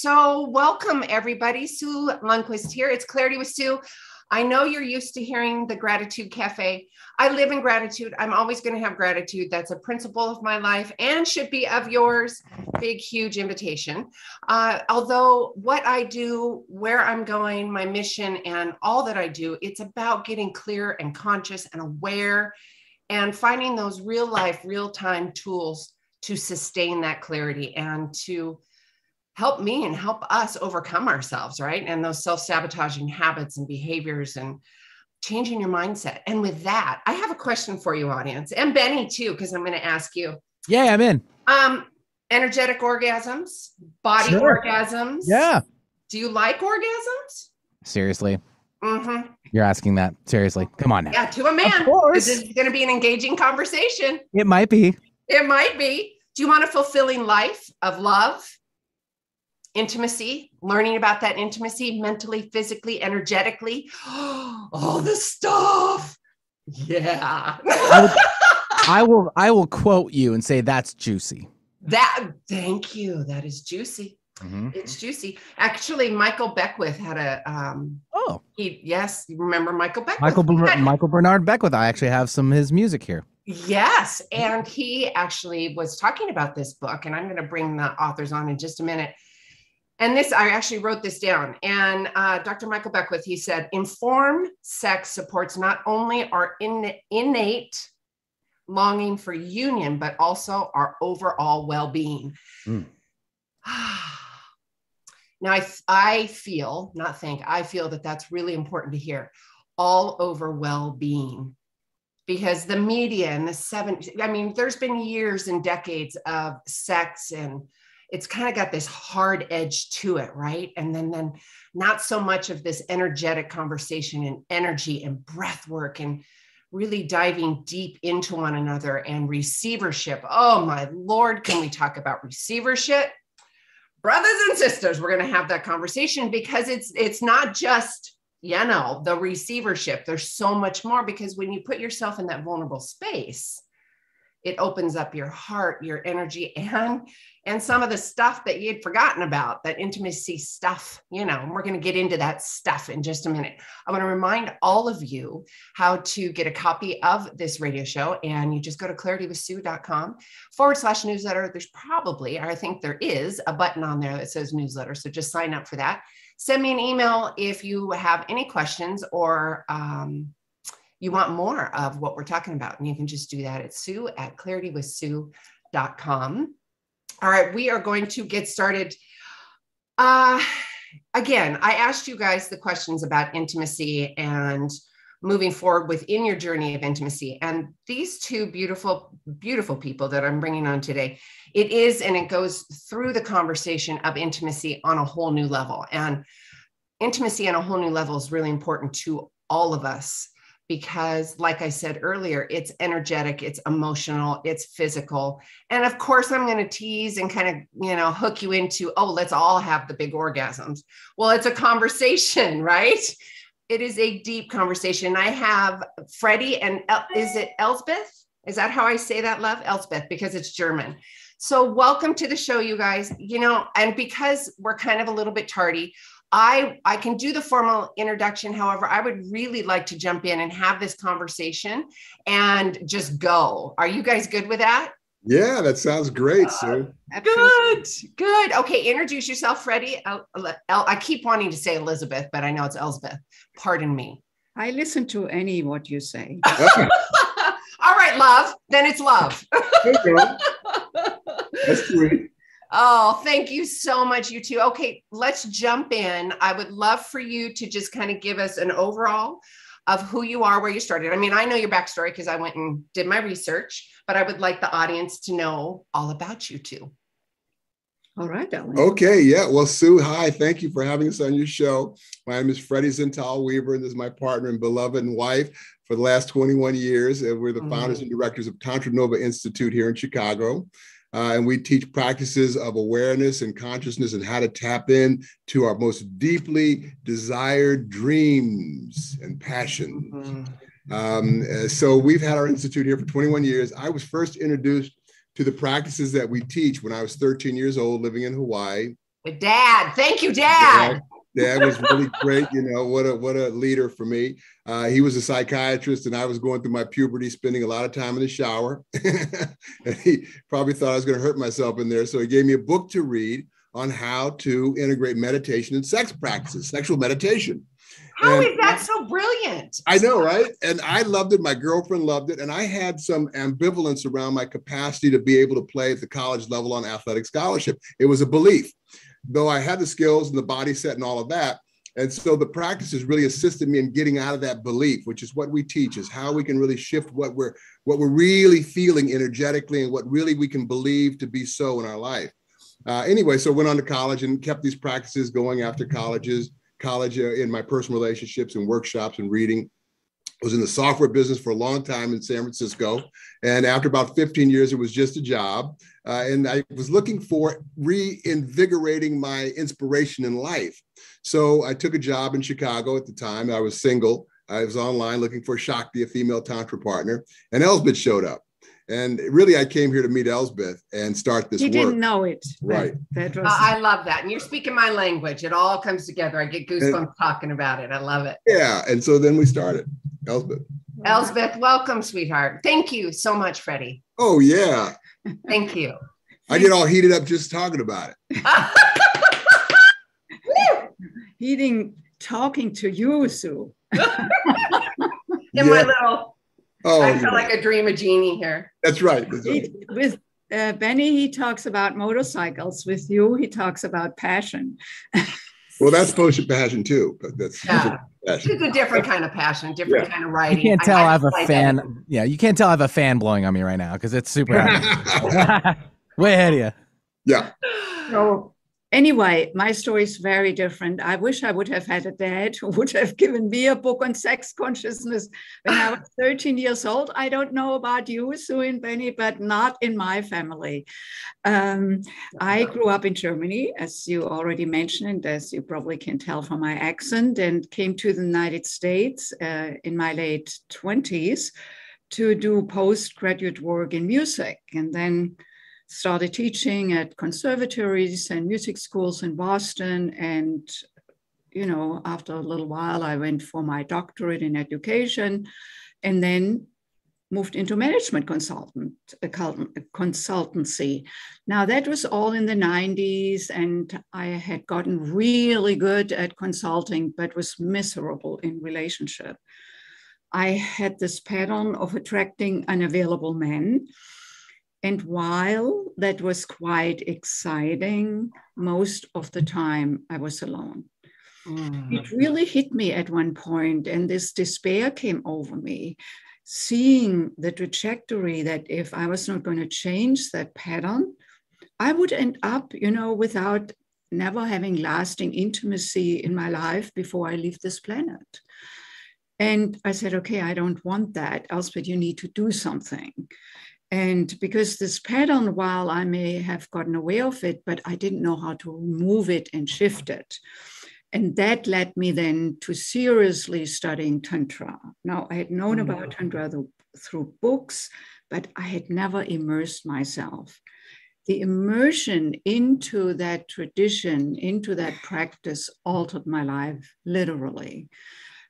So welcome everybody. Sue Lundquist here. It's Clarity with Sue. I know you're used to hearing the Gratitude Cafe. I live in gratitude. I'm always going to have gratitude. That's a principle of my life and should be of yours. Big, huge invitation. Although what I do, where I'm going, my mission, and all that I do, it's about getting clear and conscious and aware and finding those real life, real time tools to sustain that clarity and to help me and help us overcome ourselves, right? And those self-sabotaging habits and behaviors and changing your mindset. And with that, I have a question for you, audience, and Benny too, because I'm going to ask you. Yeah, I'm in. Energetic orgasms, body Sure. orgasms. Yeah. Do you like orgasms? Seriously. Mm-hmm. You're asking that. Seriously. Come on now. Yeah, to a man. Of course. This is going to be an engaging conversation. It might be. It might be. Do you want a fulfilling life of love, intimacy, learning about that intimacy, mentally, physically, energetically, all the stuff? Yeah. I will quote you and say that's juicy. Thank you. That is juicy. Mm-hmm. It's juicy. Actually, Michael Beckwith had a yes, you remember Michael Beckwith? Michael Bernard Beckwith. I actually have some of his music here. Yes, and he actually was talking about this book, and I'm going to bring the authors on in just a minute. And I actually wrote this down. And Dr. Michael Beckwith, he said, informed sex supports not only our innate longing for union, but also our overall well-being. Mm. Now, I feel that that's really important to hear, all over well-being, because the media and there's been years and decades of sex, and it's kind of got this hard edge to it, right? And then not so much of this energetic conversation and energy and breath work and really diving deep into one another and receivership. Oh my Lord, can we talk about receivership? Brothers and sisters, we're going to have that conversation, because it's not just, the receivership. There's so much more, because when you put yourself in that vulnerable space, it opens up your heart, your energy, and some of the stuff that you'd forgotten about, that intimacy stuff, and we're going to get into that stuff in just a minute. I want to remind all of you how to get a copy of this radio show, and you just go to claritywithsue.com/newsletter. There's probably, or I think there is, a button on there that says newsletter. So just sign up for that. Send me an email if you have any questions or, you want more of what we're talking about, and you can just do that at sue@claritywithsue.com. All right, we are going to get started. Again, I asked you guys the questions about intimacy and moving forward within your journey of intimacy. And these two beautiful, beautiful people that I'm bringing on today, it goes through the conversation of intimacy on a whole new level. And intimacy on a whole new level is really important to all of us, because like I said earlier, it's energetic, it's emotional, it's physical. And of course, I'm going to tease and kind of, hook you into, let's all have the big orgasms. Well, it's a conversation, right? It is a deep conversation. I have Freddy and is it Elsbeth? Is that how I say that, love? Elsbeth, because it's German. So welcome to the show, you guys. And because we're kind of a little bit tardy, I can do the formal introduction. However, I would really like to jump in and have this conversation and just go. Are you guys good with that? Yeah, that sounds great, Sue. Good. Okay, introduce yourself, Freddy. I keep wanting to say Elizabeth, but I know it's Elsbeth. Pardon me. I listen to what you say. All right, love. Then it's love. That's sweet. Oh, thank you so much, you two. Okay, let's jump in. I would love for you to just kind of give us an overall of who you are, where you started. I mean, I know your backstory because I went and did my research, but I would like the audience to know all about you two. All right, Ellen. Okay, yeah. Well, Sue, hi. Thank you for having us on your show. My name is Freddy Zental Weaver, and this is my partner and beloved and wife for the last 21 years. And we're the founders and directors of Tantra Nova Institute here in Chicago. And we teach practices of awareness and consciousness and how to tap in to our most deeply desired dreams and passions. So we've had our institute here for 21 years. I was first introduced to the practices that we teach when I was 13 years old, living in Hawaii. With Dad. Thank you, Dad. Dad was really great. You know, what a leader for me. He was a psychiatrist, and I was going through my puberty, spending a lot of time in the shower. And he probably thought I was going to hurt myself in there. So he gave me a book to read on how to integrate meditation and sex practices, sexual meditation. How is that so brilliant? I know, right? And I loved it. My girlfriend loved it. And I had some ambivalence around my capacity to be able to play at the college level on athletic scholarship. It was a belief, though I had the skills and the body set and all of that. And so the practices really assisted me in getting out of that belief, which is what we teach, is how we can really shift what we're really feeling energetically and what really we can believe to be so in our life. Anyway, so went on to college and kept these practices going after college in my personal relationships and workshops and reading. I was in the software business for a long time in San Francisco. And after about 15 years, it was just a job. And I was looking for reinvigorating my inspiration in life. So I took a job in Chicago at the time. I was single. I was online looking for Shakti, a female tantra partner, and Elsbeth showed up. And really, I came here to meet Elsbeth and start this work. He didn't know it. Right. That was I love that. And you're speaking my language. It all comes together. I get goosebumps talking about it. I love it. Yeah. And so then we started. Elsbeth. Elsbeth, welcome, sweetheart. Thank you so much, Freddy. Oh, yeah. Thank you. I get all heated up just talking about it. Talking to you, Sue. My little... I feel like a dream of genie here. That's right. With Benny, he talks about motorcycles. With you, he talks about passion. Well, that's potion passion too, but that's passion. It's a different kind of passion, different kind of writing. You can't tell I have a fan. That. Yeah, you can't tell I have a fan blowing on me right now because it's super happy. Way ahead of you. Yeah. So anyway, my story is very different. I wish I would have had a dad who would have given me a book on sex consciousness when I was 13 years old. I don't know about you, Sue and Benny, but not in my family. I grew up in Germany, as you already mentioned, as you probably can tell from my accent, and came to the United States in my late 20s to do postgraduate work in music, and then started teaching at conservatories and music schools in Boston. And, you know, after a little while, I went for my doctorate in education and then moved into management consultancy. Now, that was all in the 90s, and I had gotten really good at consulting, but was miserable in relationship. I had this pattern of attracting unavailable men. And while that was quite exciting, most of the time I was alone. It really hit me at one point, and this despair came over me, seeing the trajectory that if I was not going to change that pattern, I would end up, you know, without never having lasting intimacy in my life before I leave this planet. And I said, okay, I don't want that. Elsbeth, you need to do something. And because this pattern, while I may have gotten aware of it, but I didn't know how to remove it and shift it. And that led me then to seriously studying Tantra. Now, I had known about Tantra through books, but I had never immersed myself. The immersion into that tradition, into that practice altered my life, literally.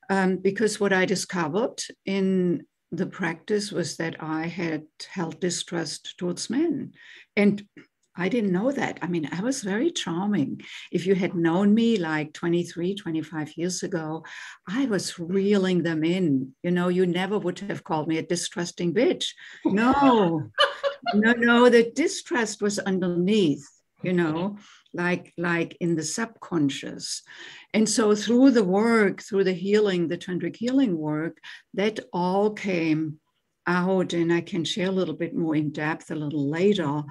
Because what I discovered in the practice was that I had held distrust towards men. And I didn't know that. I mean, I was very charming. If you had known me like 23, 25 years ago, I was reeling them in. You know, you never would have called me a distrusting bitch. No, no, the distrust was underneath, you know, like in the subconscious. And so through the work, through the healing, the tantric healing work, that all came out, and I can share a little bit more in depth a little later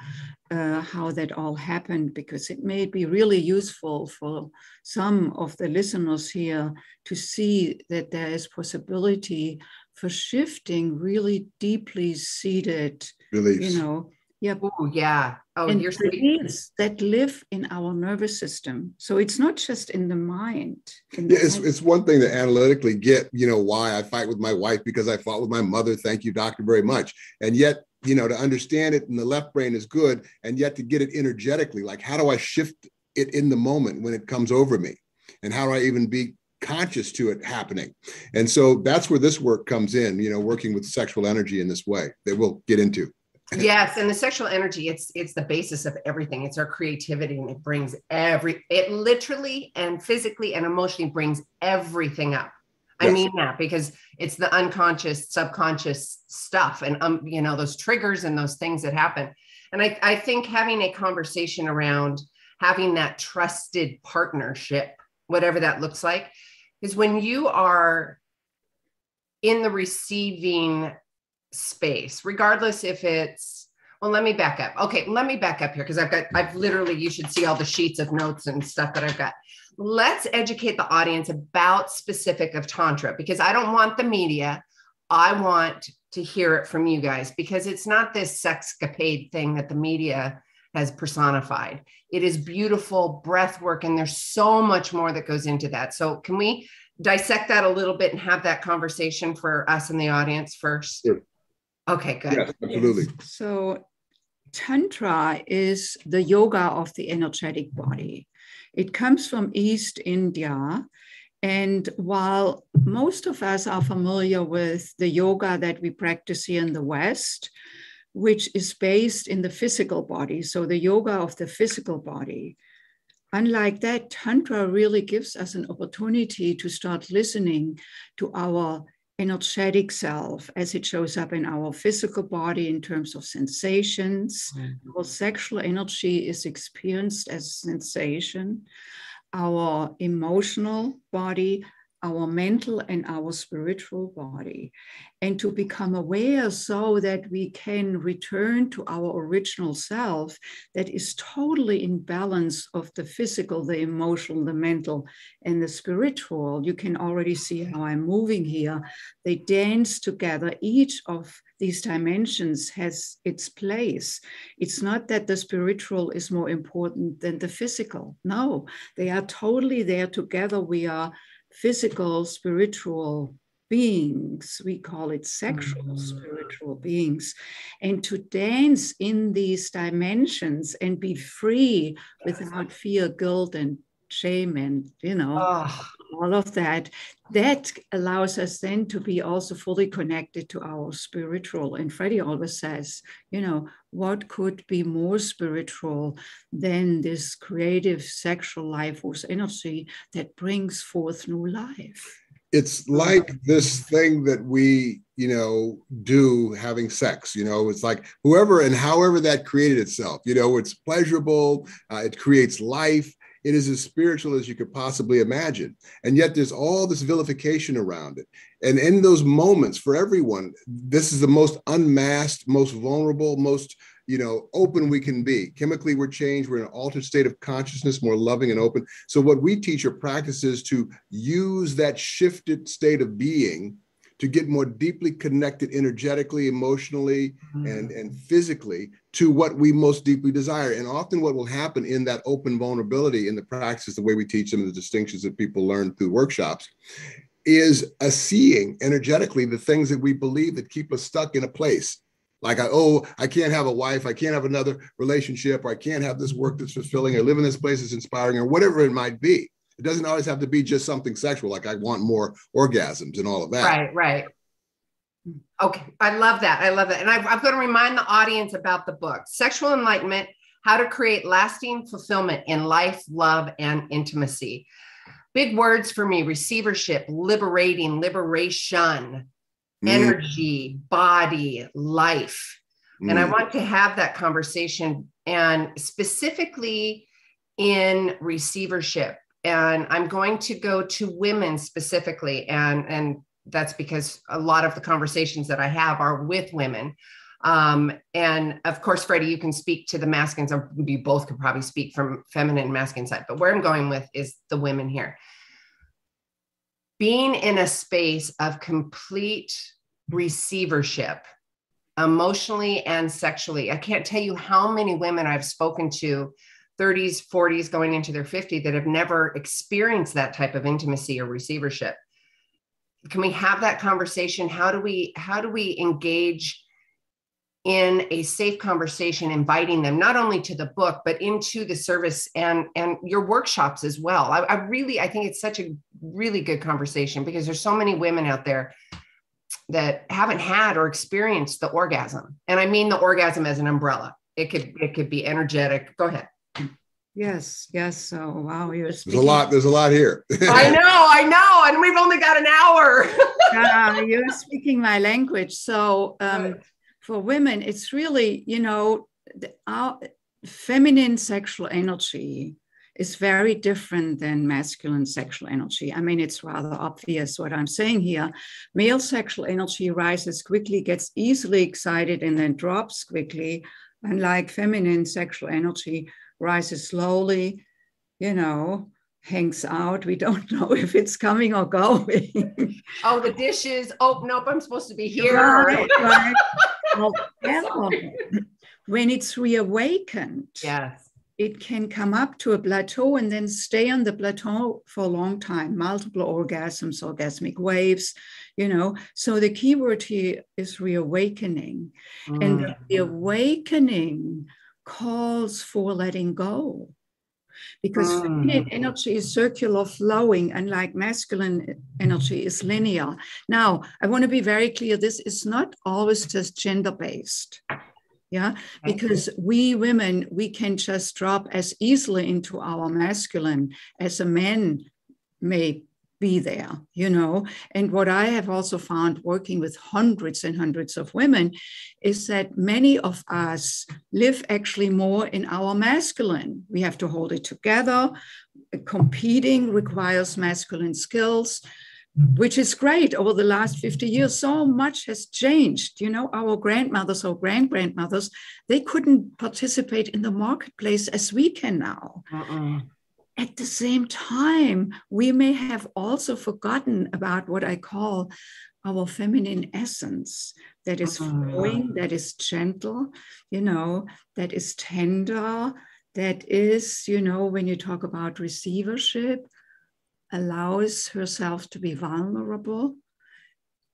how that all happened, because it may be really useful for some of the listeners here to see that there is possibility for shifting really deeply seated beliefs. You know, yeah. Oh, yeah. Oh, and you're beliefs that live in our nervous system. So it's not just in the mind. It's one thing to analytically get, you know, why I fight with my wife because I fought with my mother. Thank you, doctor, very much. And yet, you know, to understand it in the left brain is good. And yet to get it energetically, like how do I shift it in the moment when it comes over me? And how do I even be conscious to it happening? And so that's where this work comes in, working with sexual energy in this way that we'll get into. Yes, and the sexual energy, it's the basis of everything. It's our creativity, and it brings it literally and physically and emotionally brings everything up. Yes. I mean that because it's the unconscious, subconscious stuff, and those triggers and those things that happen. And I think having a conversation around having that trusted partnership, whatever that looks like, is when you are in the receiving space, regardless if it's, well, let me back up. Okay, let me back up here because I've literally, you should see all the sheets of notes and stuff that I've got. Let's educate the audience about specific of Tantra, because I don't want the media. I want to hear it from you guys, because it's not this sexcapade thing that the media has personified. It is beautiful breath work, and there's so much more that goes into that. So can we dissect that a little bit and have that conversation for us in the audience first? Sure. Okay, good. Yes, absolutely. So Tantra is the yoga of the energetic body. It comes from East India. And while most of us are familiar with the yoga that we practice here in the West, which is based in the physical body, so the yoga of the physical body, unlike that, Tantra really gives us an opportunity to start listening to our energetic self as it shows up in our physical body in terms of sensations. Our sexual energy is experienced as sensation. Our emotional body, our mental and our spiritual body, and to become aware so that we can return to our original self that is totally in balance of the physical, the emotional, the mental, and the spiritual. You can already see how I'm moving here. They dance together. Each of these dimensions has its place. It's not that the spiritual is more important than the physical. No, they are totally there together. We are physical, spiritual beings. We call it sexual, spiritual beings. And to dance in these dimensions and be free without fear, guilt, and shame, and, all of that, that allows us then to be also fully connected to our spiritual. And Freddy always says, what could be more spiritual than this creative sexual life force energy that brings forth new life? It's like this thing that we, do having sex, it's like whoever and however that created itself, it's pleasurable, it creates life. It is as spiritual as you could possibly imagine. And yet there's all this vilification around it. And in those moments for everyone, this is the most unmasked, most vulnerable, most, open we can be. Chemically, we're changed. We're in an altered state of consciousness, more loving and open. So what we teach are practices to use that shifted state of being to get more deeply connected energetically, emotionally, and physically to what we most deeply desire. And often what will happen in that open vulnerability in the practice, the way we teach them, the distinctions that people learn through workshops, is a seeing energetically the things that we believe that keep us stuck in a place. Like, I can't have a wife, I can't have another relationship, or I can't have this work that's fulfilling, or live in this place that's inspiring, or whatever it might be. It doesn't always have to be just something sexual, like I want more orgasms and all of that. Right. Okay, I love that. And I'm going to remind the audience about the book, Sexual Enlightenment, How to Create Lasting Fulfillment in Life, Love, and Intimacy. Big words for me: receivership, liberating, liberation, energy, body, life. And I want to have that conversation, and specifically in receivership. And I'm going to go to women specifically. And that's because a lot of the conversations that I have are with women. And of course, Freddy, you can speak to the masculines, or we both could probably speak from feminine and masculine side, but where I'm going with is the women here. Being in a space of complete receivership, emotionally and sexually. I can't tell you how many women I've spoken to, 30s, 40s, going into their 50s, that have never experienced that type of intimacy or receivership. Can we have that conversation? How do we engage in a safe conversation, inviting them not only to the book, but into the service and your workshops as well. I think it's such a really good conversation, because there's so many women out there that haven't had or experienced the orgasm. And I mean the orgasm as an umbrella. It could be energetic. Go ahead. Yes. So, wow, you're speaking. There's a lot here. I know. And we've only got an hour. You're speaking my language. So, for women, it's really, our feminine sexual energy is very different than masculine sexual energy. I mean, it's rather obvious what I'm saying here. Male sexual energy rises quickly, gets easily excited, and then drops quickly. Unlike feminine sexual energy, rises slowly, hangs out. We don't know if it's coming or going. Oh, the dishes. Oh, nope, I'm supposed to be here. Right. However, when it's reawakened, yes, it can come up to a plateau and then stay on the plateau for a long time, multiple orgasms, orgasmic waves, So the key word here is reawakening. And the awakening calls for letting go. Because feminine energy is circular flowing, unlike masculine energy is linear. Now, I want to be very clear, this is not always just gender-based. Yeah, because we women, we can just drop as easily into our masculine as a man may be there, And what I have also found working with hundreds and hundreds of women is that many of us live actually more in our masculine. We have to hold it together. Competing requires masculine skills, which is great. Over the last 50 years, so much has changed. Our grandmothers or grand-grandmothers, they couldn't participate in the marketplace as we can now. At the same time, we may have also forgotten about what I call our feminine essence, that is flowing, that is gentle, that is tender, that is, when you talk about receivership, allows herself to be vulnerable.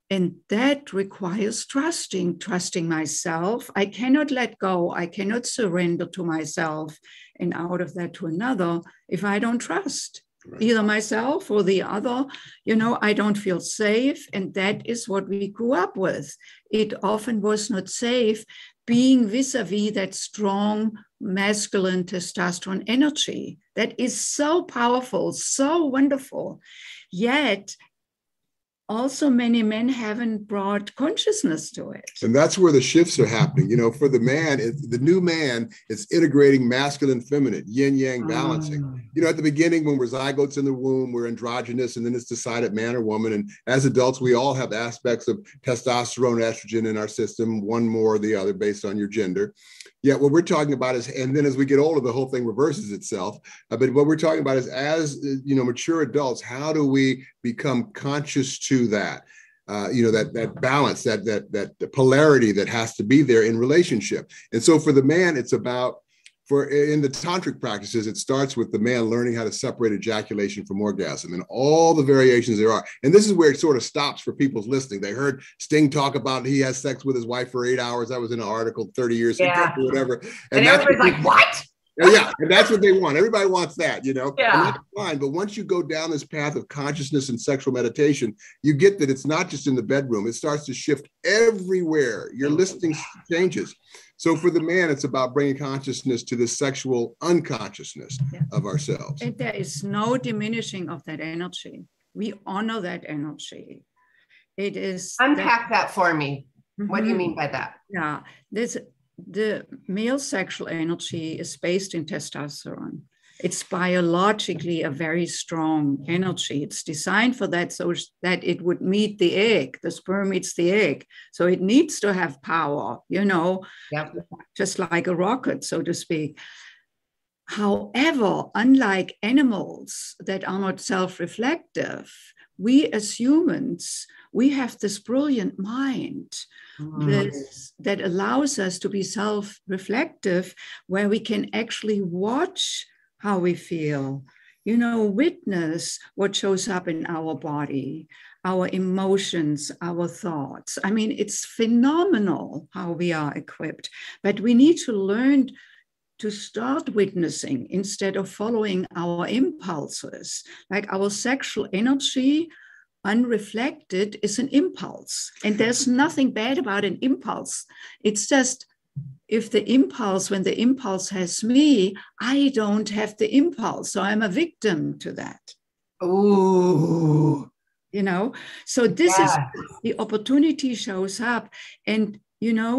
And that requires trusting myself. I cannot let go. I cannot surrender to myself and out of that to another if I don't trust either myself or the other. I don't feel safe. And that is what we grew up with. It often was not safe being vis-a-vis that strong masculine testosterone energy that is so powerful, so wonderful. Yet, also many men haven't brought consciousness to it. And that's where the shifts are happening. For the man, the new man is integrating masculine, feminine, yin yang balancing. At the beginning, when we're zygotes in the womb, we're androgynous, and then it's decided man or woman. And as adults, we all have aspects of testosterone, estrogen in our system, one more or the other based on your gender. Yet what we're talking about is, and then as we get older, the whole thing reverses itself. But what we're talking about is, as mature adults, how do we become conscious to that? That balance, that polarity that has to be there in relationship. And so for the man, it's about, in the tantric practices, it starts with the man learning how to separate ejaculation from orgasm and all the variations there are. And this is where it sort of stops for people's listening. They heard Sting talk about he has sex with his wife for 8 hours. That was in an article 30 years ago or whatever. And everybody's like, what? Yeah, and that's what they want. Everybody wants that, Yeah. And that's fine. But once you go down this path of consciousness and sexual meditation, you get that it's not just in the bedroom. It starts to shift everywhere. Your listening changes. So for the man, it's about bringing consciousness to the sexual unconsciousness of ourselves. And there is no diminishing of that energy. We honor that energy. It is. Unpack that for me. What do you mean by that? Yeah, the male sexual energy is based in testosterone. It's biologically a very strong energy. It's designed for that so that it would meet the egg. The sperm meets the egg. So it needs to have power, just like a rocket, so to speak. However, unlike animals that are not self-reflective, we as humans, we have this brilliant mind that allows us to be self-reflective, where we can actually watch how we feel, witness what shows up in our body, our emotions, our thoughts. I mean, it's phenomenal how we are equipped, but we need to learn to start witnessing instead of following our impulses. Like our sexual energy, unreflected, is an impulse. And there's nothing bad about an impulse. It's just, if the impulse, when the impulse has me, I don't have the impulse. So I'm a victim to that. Ooh. So this is the opportunity shows up. And,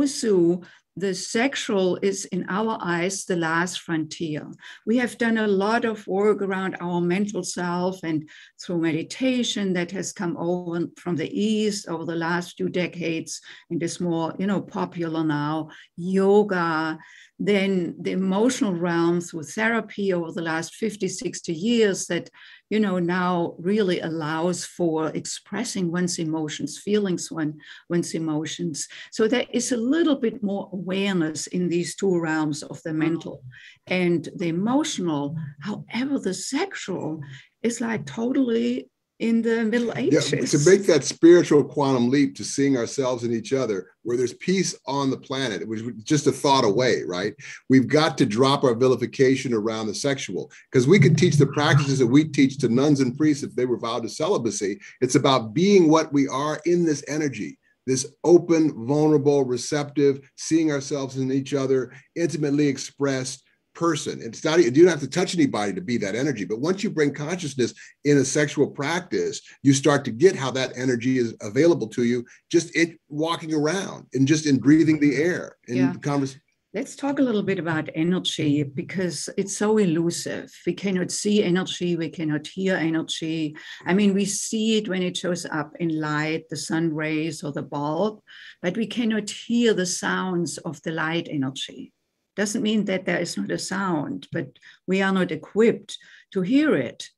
Sue, the sexual is in our eyes the last frontier. We have done a lot of work around our mental self and through meditation that has come over from the East over the last few decades and is more, popular now, yoga, then the emotional realm through therapy over the last 50, 60 years that, now really allows for expressing one's emotions, feelings, one's emotions. So there is a little bit more awareness in these two realms of the mental and the emotional. However, the sexual is like totally in the Middle Ages. Yeah, to make that spiritual quantum leap to seeing ourselves and each other, where there's peace on the planet, which was just a thought away, right? We've got to drop our vilification around the sexual, because we could teach the practices that we teach to nuns and priests if they were vowed to celibacy. It's about being what we are in this energy, this open, vulnerable, receptive, seeing ourselves and each other, intimately expressed person. It's not, you don't have to touch anybody to be that energy. But once you bring consciousness in a sexual practice, you start to get how that energy is available to you, just it walking around and just in breathing the air in conversation. Let's talk a little bit about energy, because it's so elusive. We cannot see energy. We cannot hear energy. I mean, we see it when it shows up in light, the sun rays or the bulb, but we cannot hear the sounds of the light energy. Doesn't mean that there is not a sound, but we are not equipped to hear it,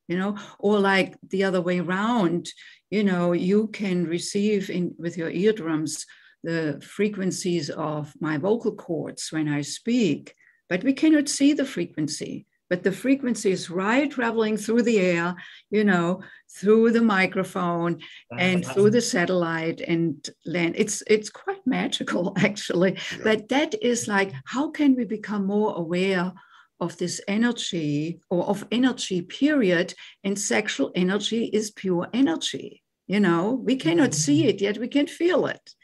or like the other way around, you can receive with your eardrums the frequencies of my vocal cords when I speak, but we cannot see the frequency. But the frequency is traveling through the air, through the microphone and through the satellite and land. It's quite magical, actually. But that is like, how can we become more aware of this energy, or of energy, period? And sexual energy is pure energy. We cannot see it, yet we can feel it.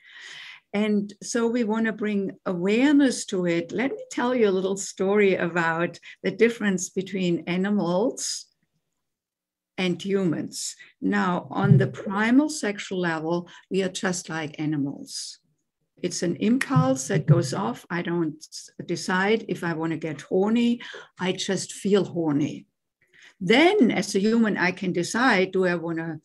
And so we want to bring awareness to it. Let me tell you a little story about the difference between animals and humans. Now, on the primal sexual level, we are just like animals. It's an impulse that goes off. I don't decide if I want to get horny. I just feel horny. Then as a human, I can decide, do I want to,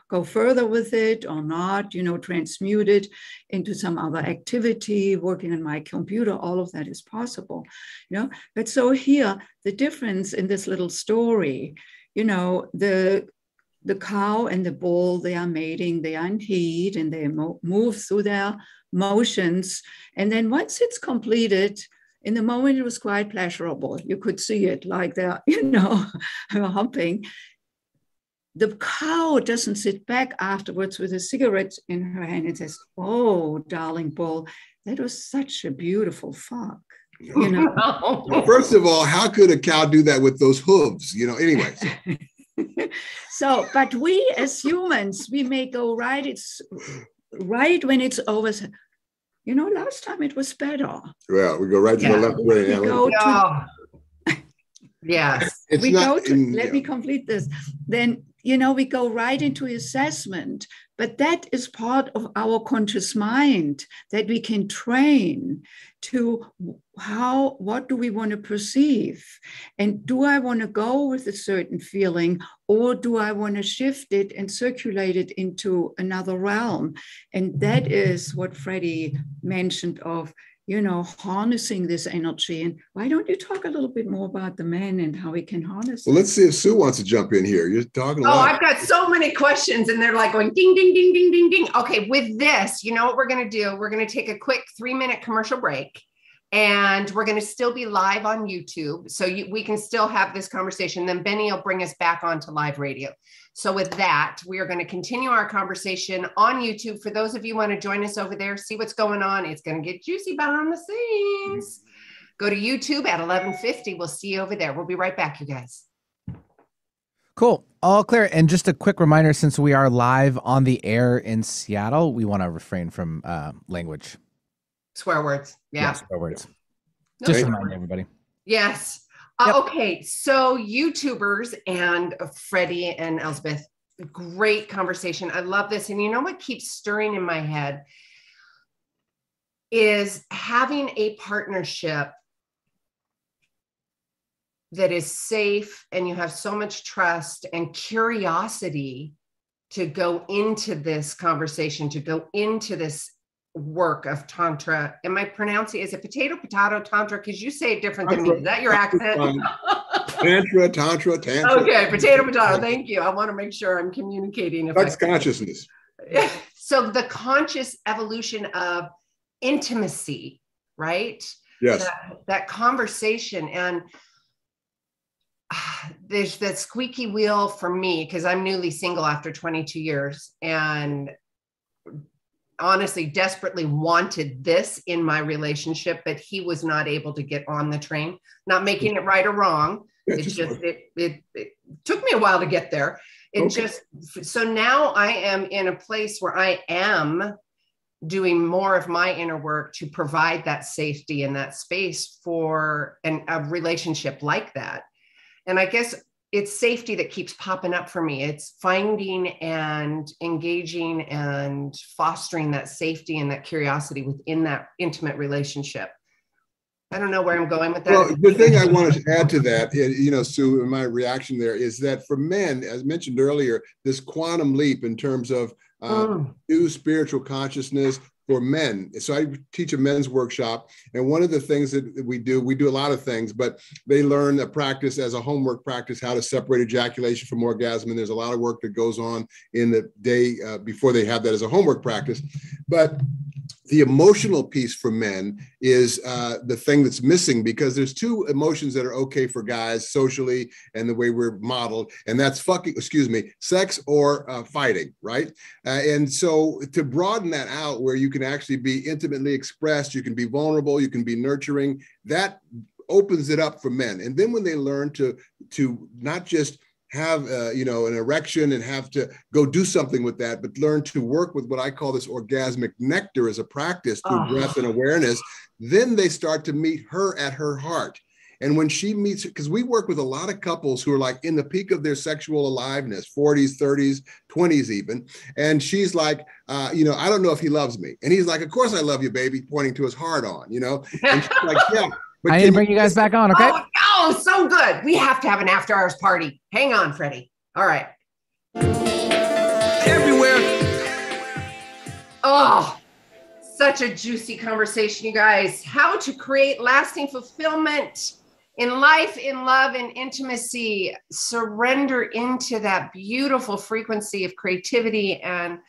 go further with it or not, transmute it into some other activity, working on my computer, all of that is possible, But so here, the difference in this little story, the cow and the bull, they are mating, they are in heat, and they move through their motions. And then once it's completed, in the moment, it was quite pleasurable. You could see it like they're, humping. The cow doesn't sit back afterwards with a cigarette in her hand and says, "Oh, darling bull, that was such a beautiful fuck." Well, first of all, how could a cow do that with those hooves? Anyways. So, but we as humans, we may go right. It's right when it's over. Last time it was better. Well, we go right to the left brain. Yes. Let me complete this. Then, we go right into assessment, but that is part of our conscious mind that we can train to what do we want to perceive? And do I want to go with a certain feeling, or do I want to shift it and circulate it into another realm? And that is what Freddy mentioned of, harnessing this energy. And why don't you talk a little bit more about the man and how he can harness it? Well, let's see if Sue wants to jump in here. You're talking a lot. I've got so many questions, and they're like going ding, ding, ding, ding, ding, ding. Okay, with this, you know what we're going to do? We're going to take a quick 3-minute commercial break. And we're going to still be live on YouTube. So we can still have this conversation. Then Benny will bring us back onto live radio. So with that, we are going to continue our conversation on YouTube. For those of you who want to join us over there, see what's going on. It's going to get juicy behind the scenes. Go to YouTube at 11:50. We'll see you over there. We'll be right back, you guys. Cool. All clear. And just a quick reminder, since we are live on the air in Seattle, we want to refrain from language. Swear words. Yeah. Yeah, swear words. No Just swear remind words. everybody. Yes. Yep. Okay. So YouTubers and Freddie and Elsbeth, great conversation. I love this. And you know what keeps stirring in my head is having a partnership that is safe, and you have so much trust and curiosity to go into this conversation, to go into this work of Tantra. Am I pronouncing, is it potato, Tantra? Because you say it different than me. Is that your accent? Tantra. Okay, potato. Thank you. I want to make sure I'm communicating. That's consciousness. So the conscious evolution of intimacy, right? Yes. That conversation. And there's that squeaky wheel for me, because I'm newly single after 22 years and honestly desperately wanted this in my relationship, but he was not able to get on the train. Not making it right or wrong. It took me a while to get there. So now I am in a place where I am doing more of my inner work to provide that safety and that space for a relationship like that. And I guess it's safety that keeps popping up for me. It's finding and engaging and fostering that safety and that curiosity within that intimate relationship. I don't know where I'm going with that. Well, the thing I wanted to add to that, you know, Sue, my reaction there is that for men, as mentioned earlier, this quantum leap in terms of new spiritual consciousness for men. So I teach a men's workshop, and one of the things that we do a lot of things, but they learn a practice as a homework practice, how to separate ejaculation from orgasm. And there's a lot of work that goes on in the day before they have that as a homework practice. But the emotional piece for men is the thing that's missing, because there's two emotions that are okay for guys socially and the way we're modeled, and that's sex or fighting, right? And so to broaden that out, where you can actually be intimately expressed, you can be vulnerable, you can be nurturing, that opens it up for men. And then when they learn to not just have an erection and have to go do something with that, but learn to work with what I call this orgasmic nectar as a practice through breath and awareness, then they start to meet her at her heart. And when she meets, because we work with a lot of couples who are like in the peak of their sexual aliveness, 40s, 30s, 20s even. And she's like, I don't know if he loves me. And he's like, of course I love you, baby, pointing to his heart on, And she's like, yeah. I need to bring you guys back on, okay? Oh, so good. We have to have an after hours party. Hang on, Freddie. All right. Everywhere. Oh, such a juicy conversation, you guys. How to create lasting fulfillment in life, in love, and intimacy. Surrender into that beautiful frequency of creativity and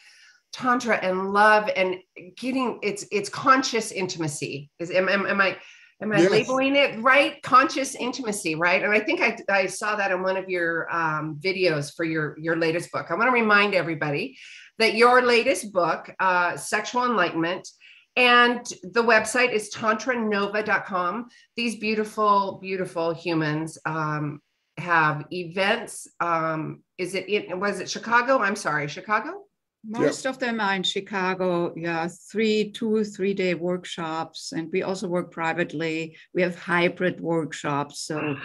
Tantra and love, and getting it's conscious intimacy. Am I Yes. labeling it right? Conscious intimacy, right? And I think I saw that in one of your videos for your latest book. I want to remind everybody that your latest book, Sexual Enlightenment, and the website is tantranova.com. These beautiful, beautiful humans have events. Was it Chicago? I'm sorry, Chicago? Most of them are in Chicago. Yeah, 2-3 day workshops, and we also work privately. We have hybrid workshops. So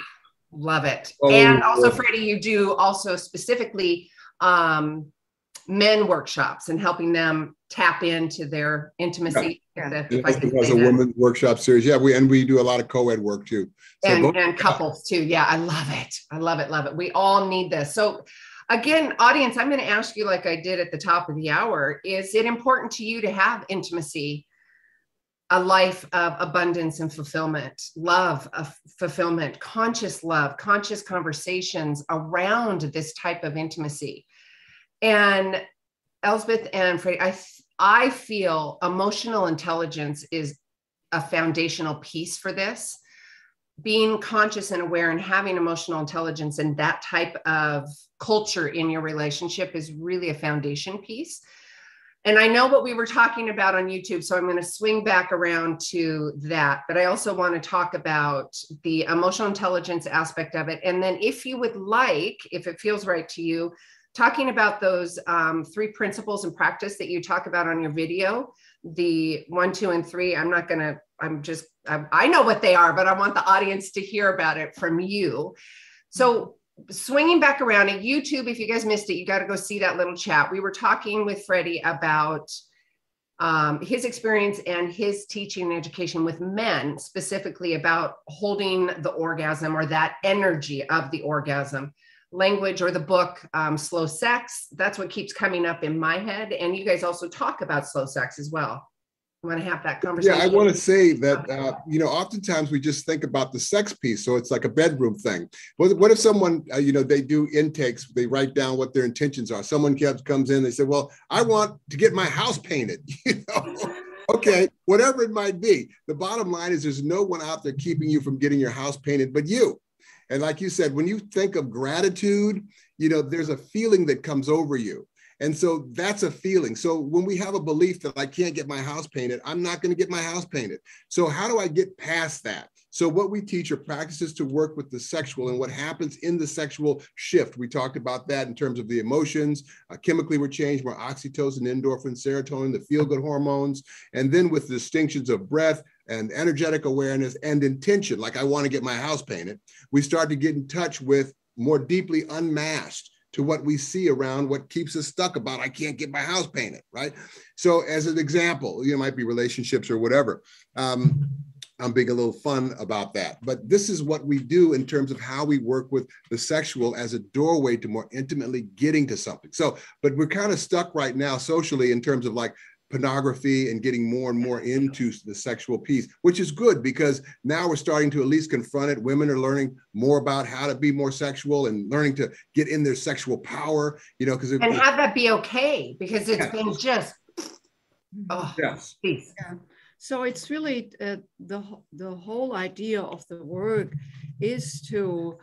love it. And also, Freddie, you do also specifically men workshops and helping them tap into their intimacy. Yeah. As a women's workshop series. Yeah, we do a lot of co-ed work too. So and couples too. Yeah, I love it. I love it. Love it. We all need this. So again, audience, I'm going to ask you, like I did at the top of the hour, is it important to you to have intimacy, a life of abundance and fulfillment, love of fulfillment, conscious love, conscious conversations around this type of intimacy? And Elsbeth and Freddy, I feel emotional intelligence is a foundational piece for this. Being conscious and aware and having emotional intelligence and that type of culture in your relationship is really a foundation piece. And I know what we were talking about on YouTube, so I'm going to swing back around to that. But I also want to talk about the emotional intelligence aspect of it. And then if you would like, if it feels right to you, talking about those 3 principles and practice that you talk about on your video, the 1, 2, and 3. I know what they are, but I want the audience to hear about it from you. So swinging back around at YouTube, if you guys missed it, you got to go see that little chat. We were talking with Freddy about his experience and his teaching and education with men, specifically about holding the orgasm or that energy of the orgasm. Language or the book, Slow Sex, that's what keeps coming up in my head. And you guys also talk about slow sex as well. You want to have that conversation? Yeah, I want to say that, oftentimes we just think about the sex piece. So it's like a bedroom thing. What if someone, they do intakes, they write down what their intentions are. Someone comes in, they say, well, I want to get my house painted, Okay, whatever it might be. The bottom line is there's no one out there keeping you from getting your house painted but you. And like you said, when you think of gratitude, there's a feeling that comes over you. And so that's a feeling. So when we have a belief that I can't get my house painted, I'm not going to get my house painted. So how do I get past that? So what we teach are practices to work with the sexual and what happens in the sexual shift. We talked about that in terms of the emotions. Chemically, we're changed more oxytocin, endorphin, serotonin, the feel-good hormones. And then with the distinctions of breath and energetic awareness and intention, like I want to get my house painted, we start to get in touch with more deeply unmasked to what we see around what keeps us stuck about, I can't get my house painted, right? So as an example, it might be relationships or whatever. I'm being a little fun about that. But this is what we do in terms of how we work with the sexual as a doorway to more intimately getting to something. So, but we're kind of stuck right now socially in terms of like pornography and getting more and more into the sexual piece, which is good because now we're starting to at least confront it. Women are learning more about how to be more sexual and learning to get in their sexual power, because and have that be okay because it's been just, yes. Peace. Yeah. So it's really the whole idea of the work is to,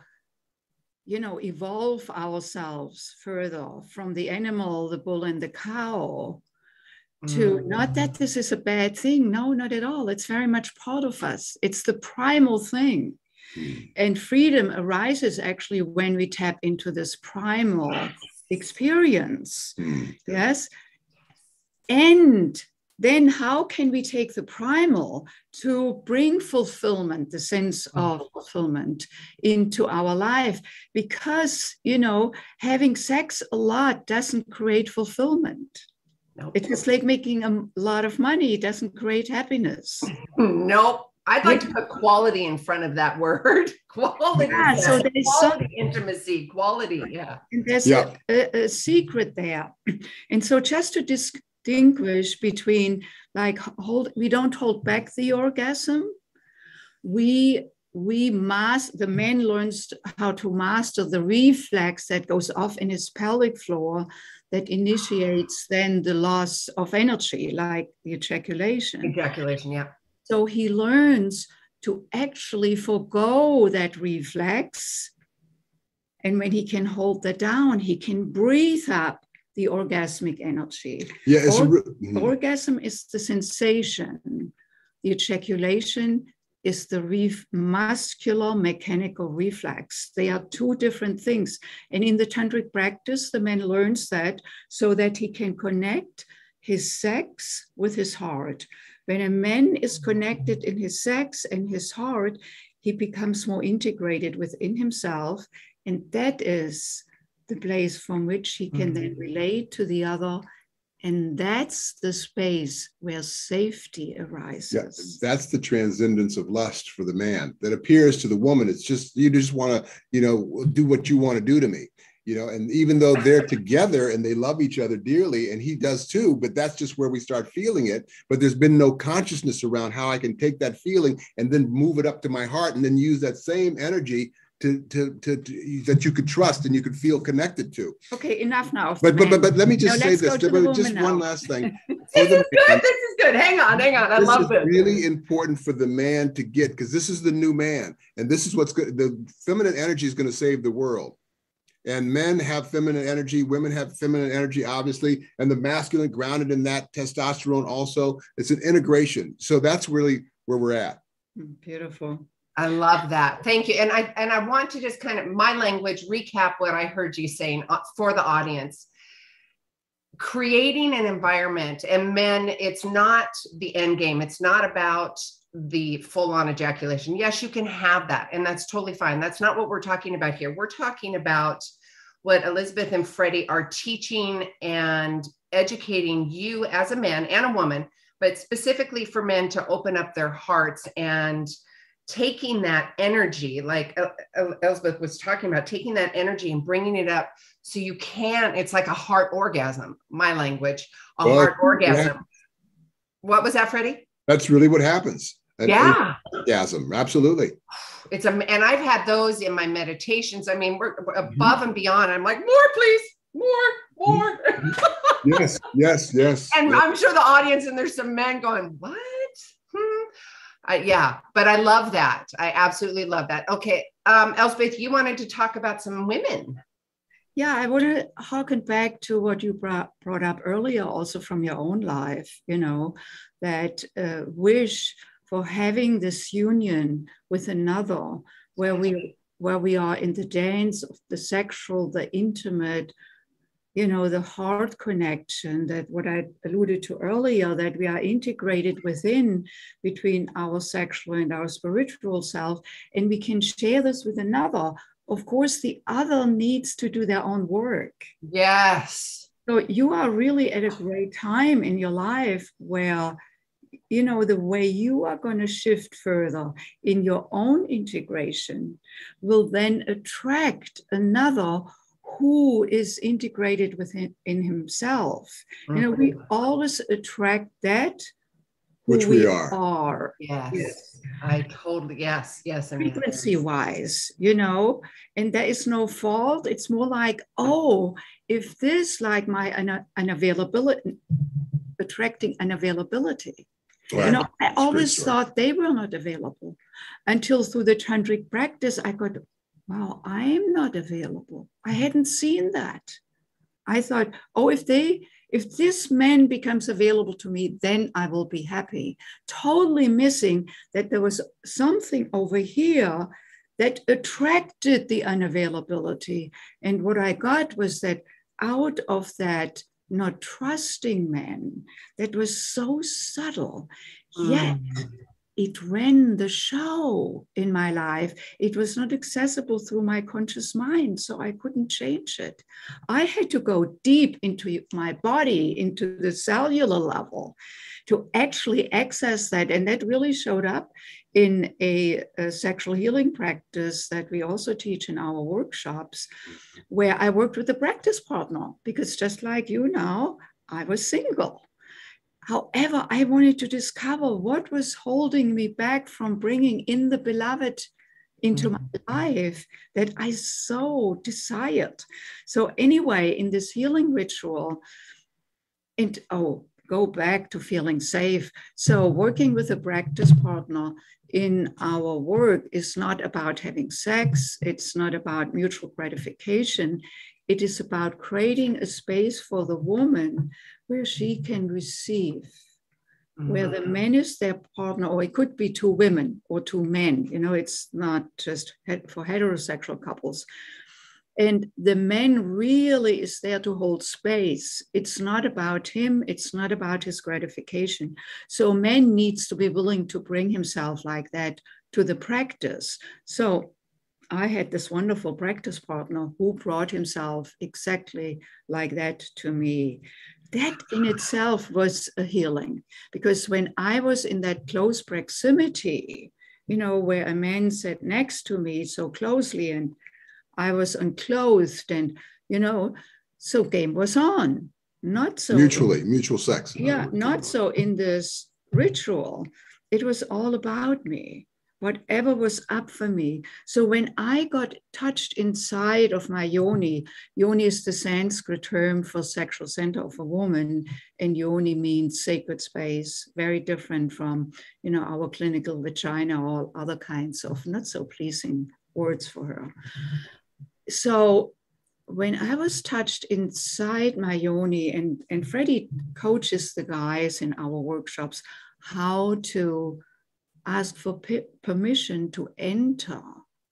evolve ourselves further from the animal, the bull and the cow, to not that this is a bad thing. No, not at all. It's very much part of us. It's the primal thing. And freedom arises actually when we tap into this primal experience. Yes. And then how can we take the primal to bring fulfillment, the sense of fulfillment into our life? Because, having sex a lot doesn't create fulfillment. Nope. It's just like making a lot of money. It doesn't create happiness. Nope. I'd like to put quality in front of that word. Quality. Yeah, so there's quality, intimacy, quality. Yeah. And there's a secret there. And so just to distinguish between we don't hold back the orgasm. The man learns how to master the reflex that goes off in his pelvic floor that initiates then the loss of energy, like the ejaculation. Ejaculation, yeah. So he learns to actually forego that reflex. And when he can hold that down, he can breathe up the orgasmic energy. Yeah, orgasm is the sensation. The ejaculation is the muscular mechanical reflex. They are two different things. And in the tantric practice, the man learns that so that he can connect his sex with his heart. When a man is connected in his sex and his heart, he becomes more integrated within himself. And that is the place from which he can then relate to the other. And that's the space where safety arises. Yeah, that's the transcendence of lust for the man that appears to the woman. It's just, you just want to, do what you want to do to me, and even though they're together and they love each other dearly, and he does too, but that's just where we start feeling it. But there's been no consciousness around how I can take that feeling and then move it up to my heart and then use that same energy that you could trust and you could feel connected to. Okay, enough now. But let me just say this. Just now. one last thing. This is good. This is good. Hang on. I love this. This is really important for the man to get, because this is the new man, and this is what's good. The feminine energy is going to save the world. And men have feminine energy, women have feminine energy, obviously, and the masculine grounded in that testosterone also. It's an integration. So that's really where we're at. Beautiful. I love that. Thank you. And I want to just kind of, my language, recap what I heard you saying for the audience. Creating an environment, and men, it's not the end game. It's not about the full-on ejaculation. Yes, you can have that, and that's totally fine. That's not what we're talking about here. We're talking about what Elsbeth and Freddy are teaching and educating you as a man and a woman, but specifically for men to open up their hearts and taking that energy, like Elsbeth was talking about, taking that energy and bringing it up so you can, it's like a heart orgasm, my language, heart orgasm. Yeah. What was that, Freddy? That's really what happens. Yeah. Orgasm, absolutely. And I've had those in my meditations. I mean, we're above and beyond. I'm like, more, please, more. Yes. And I'm sure the audience, and there's some men going, what? Yeah, but I love that. I absolutely love that. Okay. Elsbeth, you wanted to talk about some women. Yeah, I want to harken back to what you brought up earlier, also from your own life, that wish for having this union with another, where we are in the dance of the sexual, the intimate, the heart connection, that what I alluded to earlier, that we are integrated within, between our sexual and our spiritual self, and we can share this with another. Of course, the other needs to do their own work. Yes. So you are really at a great time in your life where the way you are going to shift further in your own integration will then attract another who is integrated within in himself. Mm-hmm. We always attract that which we are. Yes. I totally, yes. Frequency wise, and there is no fault. It's more like, if this, like my unavailability, attracting unavailability. Right. I always thought they were not available until through the tantric practice, I got, wow, I'm not available. I hadn't seen that. I thought, if this man becomes available to me, then I will be happy. Totally missing that there was something over here that attracted the unavailability. And what I got was that out of that not trusting man that was so subtle, yet it ran the show in my life. It was not accessible through my conscious mind, so I couldn't change it. I had to go deep into my body, into the cellular level, to actually access that. And that really showed up in a sexual healing practice that we also teach in our workshops, where I worked with a practice partner, because just like you now, I was single. However, I wanted to discover what was holding me back from bringing in the beloved into my life that I so desired. So anyway, in this healing ritual, and go back to feeling safe. So working with a practice partner in our work is not about having sex. It's not about mutual gratification. It is about creating a space for the woman where she can receive, where the man is their partner, or it could be two women or two men. It's not just for heterosexual couples. And the man really is there to hold space. It's not about him. It's not about his gratification. So man needs to be willing to bring himself like that to the practice. So I had this wonderful practice partner who brought himself exactly like that to me. That in itself was a healing, because when I was in that close proximity, where a man sat next to me so closely and I was unclothed and, so game was on. Not so mutual sex. Yeah, not so in this ritual. It was all about me. whatever was up for me. So when I got touched inside of my yoni is the Sanskrit term for sexual center of a woman, and yoni means sacred space, very different from, our clinical vagina or other kinds of not so pleasing words for her. So when I was touched inside my yoni, and Freddy coaches the guys in our workshops how to ask for permission to enter,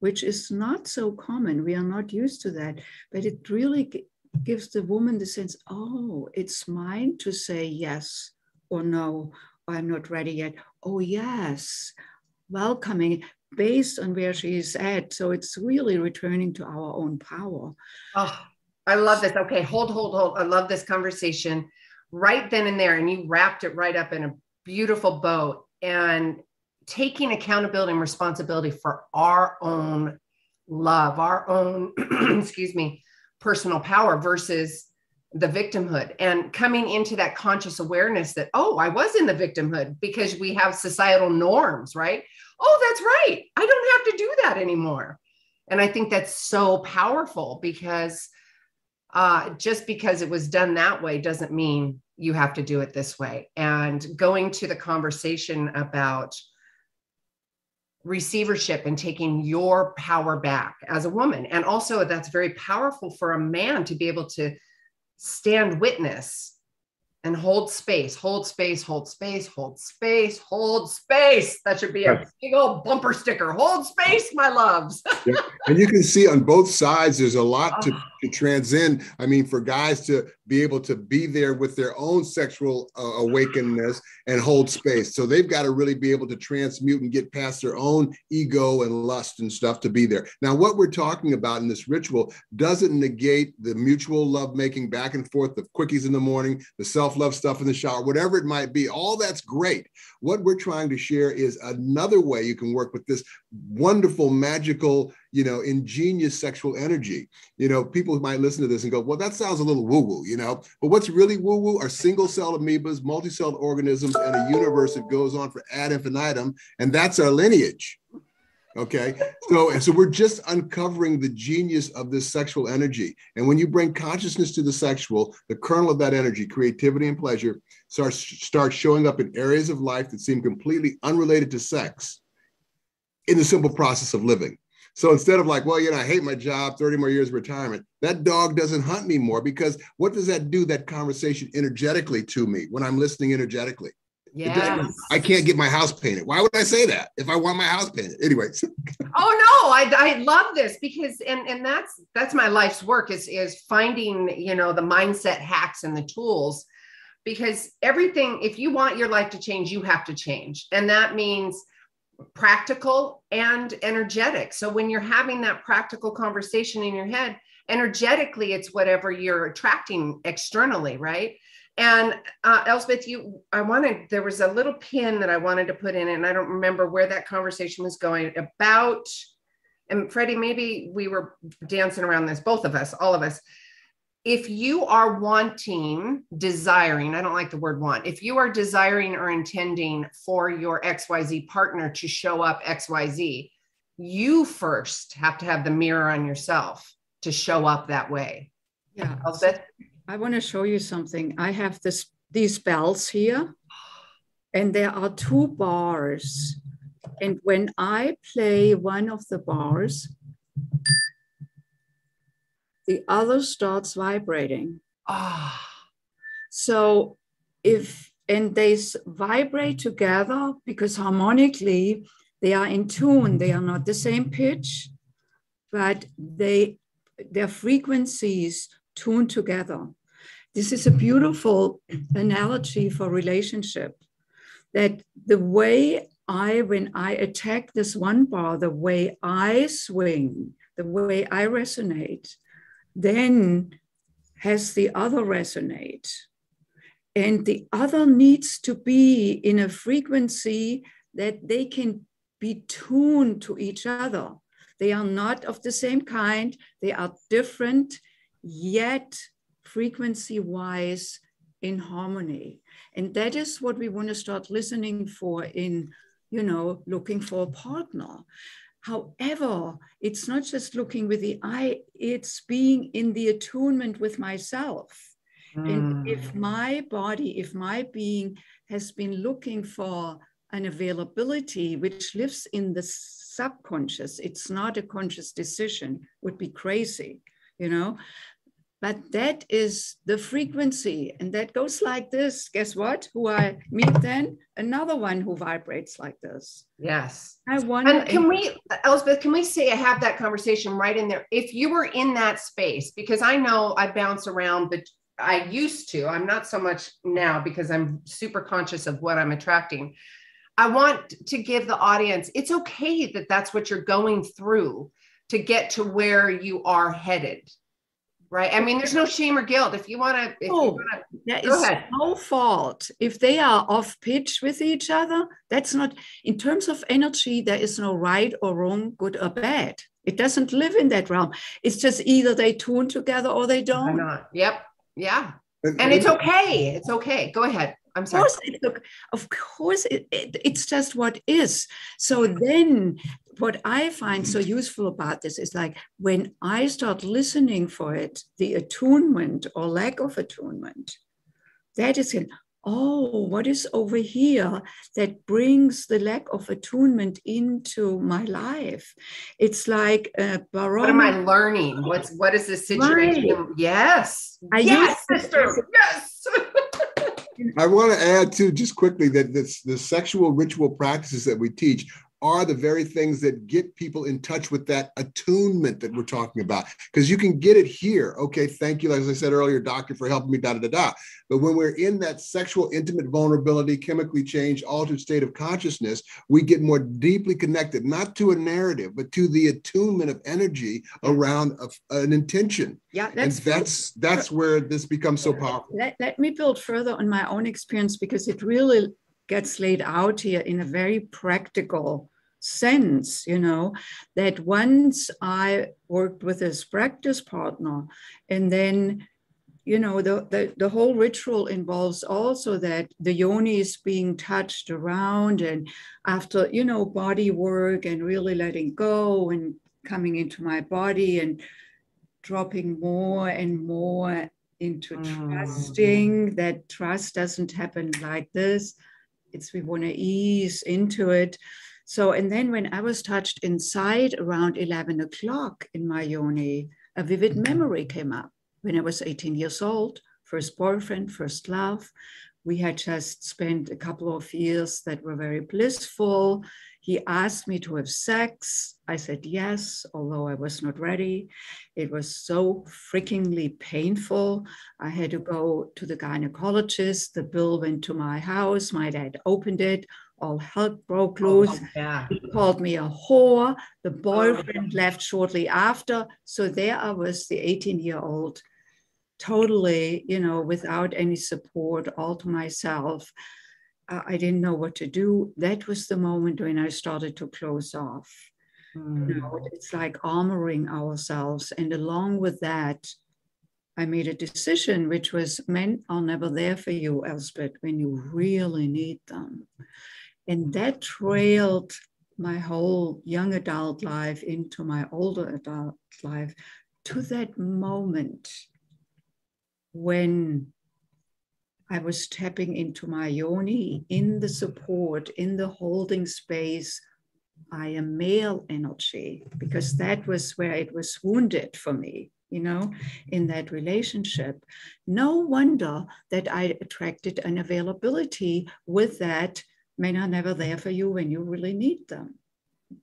which is not so common. We are not used to that, but it really gives the woman the sense, oh, it's mine to say yes or no, or I'm not ready yet. Oh, yes, welcoming based on where she is at. So it's really returning to our own power. Oh, I love this. Okay, hold. I love this conversation right then and there. And you wrapped it right up in a beautiful bow, and taking accountability and responsibility for our own love, our own, excuse me, personal power versus the victimhood, and coming into that conscious awareness that, oh, I was in the victimhood because we have societal norms, right? Oh, that's right. I don't have to do that anymore. And I think that's so powerful, because just because it was done that way doesn't mean you have to do it this way. And going to the conversation about receivership and taking your power back as a woman. And also that's very powerful for a man to be able to stand witness and hold space. That should be a big old bumper sticker. Hold space, my loves. Yeah. And you can see on both sides, there's a lot to transcend. I mean, for guys to be able to be there with their own sexual awakenedness and hold space. So they've got to really be able to transmute and get past their own ego and lust and stuff to be there. Now, what we're talking about in this ritual doesn't negate the mutual lovemaking back and forth, the quickies in the morning, the self-love stuff in the shower, whatever it might be. All that's great. What we're trying to share is another way you can work with this wonderful, magical, ingenious sexual energy. People might listen to this and go, well, that sounds a little woo-woo, but what's really woo-woo are single-celled amoebas, multi-celled organisms, and a universe that goes on for ad infinitum, and that's our lineage. Okay, so we're just uncovering the genius of this sexual energy. And when you bring consciousness to the sexual, the kernel of that energy, creativity and pleasure, starts showing up in areas of life that seem completely unrelated to sex in the simple process of living. So instead of like, well, I hate my job, 30 more years of retirement, that dog doesn't hunt me more, because what does that do, that conversation energetically to me when I'm listening energetically? Yes. I can't get my house painted. Why would I say that if I want my house painted? Anyways. Oh no, I love this, because and that's my life's work is finding, the mindset hacks and the tools, because everything, if you want your life to change, you have to change. And that means practical and energetic. So when you're having that practical conversation in your head, energetically, it's whatever you're attracting externally, right? And Elsbeth, there was a little pin that I wanted to put in it, and I don't remember where that conversation was going about. And Freddy, maybe we were dancing around this, both of us, all of us. If you are desiring, I don't like the word want, if you are desiring or intending for your XYZ partner to show up XYZ, you first have to have the mirror on yourself to show up that way. Yeah. Elsbeth? I want to show you something. I have these bells here, and there are 2 bars. And when I play one of the bars, the other starts vibrating. So they vibrate together because harmonically they are in tune. They are not the same pitch, but their frequencies tune together. This is a beautiful analogy for relationship, that the way when I attack this one bar, the way I swing, the way I resonate, then has the other resonate. And the other needs to be in a frequency that they can be tuned to each other. They are not of the same kind, they are different, yet frequency-wise in harmony. And that is what we want to start listening for in looking for a partner. However, it's not just looking with the eye, it's being in the attunement with myself. And if my body, if my being has been looking for an availability which lives in the subconscious, it's not a conscious decision, would be crazy, But that is the frequency, and that goes like this. Guess what? Who I meet then? Another one who vibrates like this. Yes. I wonder. And can we, Elsbeth, can we say I have that conversation right in there? If you were in that space, because I know I bounce around, but I used to, I'm not so much now because I'm super conscious of what I'm attracting. I want to give the audience, it's okay that that's what you're going through to get to where you are headed. Right. I mean, there's no shame or guilt. If you want to, there is no fault. If they are off pitch with each other, that's not, in terms of energy, there is no right or wrong, good or bad. It doesn't live in that realm. It's just either they tune together or they don't. Not. Yep. Yeah. And it's okay. It's okay. Go ahead. I'm sorry. Of course, it's just what is. So then what I find so useful about this is like when I start listening for it, the attunement or lack of attunement, that is it. Oh, what is over here that brings the lack of attunement into my life? It's like a barometer. What am I learning? What is this situation? Right. Yes. Yes, sister. Yes. I want to add too, just quickly, that the sexual ritual practices that we teach are the very things that get people in touch with that attunement that we're talking about. Because you can get it here. Okay, thank you, as I said earlier, doctor, for helping me, da-da-da-da. But when we're in that sexual, intimate vulnerability, chemically changed, altered state of consciousness, we get more deeply connected, not to a narrative, but to the attunement of energy around an intention. Yeah, that's where this becomes so powerful. Let me build further on my own experience, because it really gets laid out here in a very practical sense, that once I worked with this practice partner, and then, the whole ritual involves also that the yoni is being touched around, and after, body work and really letting go and coming into my body and dropping more and more into trusting. That trust doesn't happen like this. We want to ease into it. So, and then when I was touched inside around 11 o'clock in my yoni, a vivid memory came up. When I was 18 years old, first boyfriend, first love. We had just spent a couple of years that were very blissful. He asked me to have sex. I said yes, although I was not ready. It was so freakingly painful. I had to go to the gynecologist. The bill went to my house. My dad opened it. All hell broke loose. He called me a whore. The boyfriend left shortly after. So there I was, the 18-year-old, totally, without any support, all to myself. I didn't know what to do. That was the moment when I started to close off. It's like armoring ourselves. And along with that, I made a decision, which was, men are never there for you, Elsbeth, when you really need them. And that trailed my whole young adult life into my older adult life, to that moment when I was tapping into my yoni, in the support, in the holding space. I am male energy, because that was where it was wounded for me, in that relationship. No wonder that I attracted an availability with that. Men are never there for you when you really need them.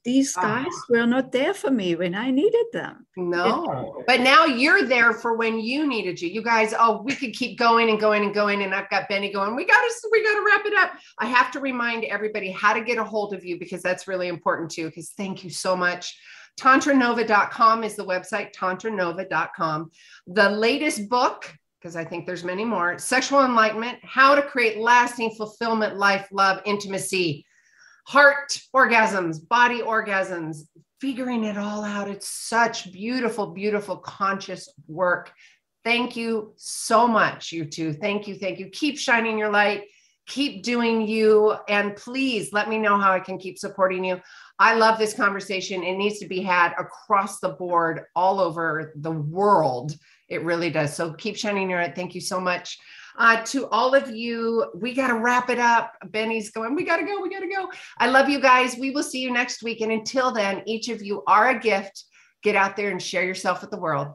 These guys were not there for me when I needed them. No, but now you're there for when you needed you. You guys, we could keep going and going and going. And I've got Benny going, we got to wrap it up. I have to remind everybody how to get a hold of you, because that's really important too, because thank you so much. Tantranova.com is the website, tantranova.com. The latest book, because I think there's many more, Sexual Enlightenment, How to Create Lasting Fulfillment, Life, Love, Intimacy, Heart Orgasms, Body Orgasms, figuring it all out. It's such beautiful, beautiful conscious work. Thank you so much, you two. Thank you. Thank you. Keep shining your light. Keep doing you. And please let me know how I can keep supporting you. I love this conversation. It needs to be had across the board, all over the world. It really does. So keep shining your light. Thank you so much. To all of you, we got to wrap it up. Benny's going, we got to go. We got to go. I love you guys. We will see you next week. And until then, each of you are a gift. Get out there and share yourself with the world.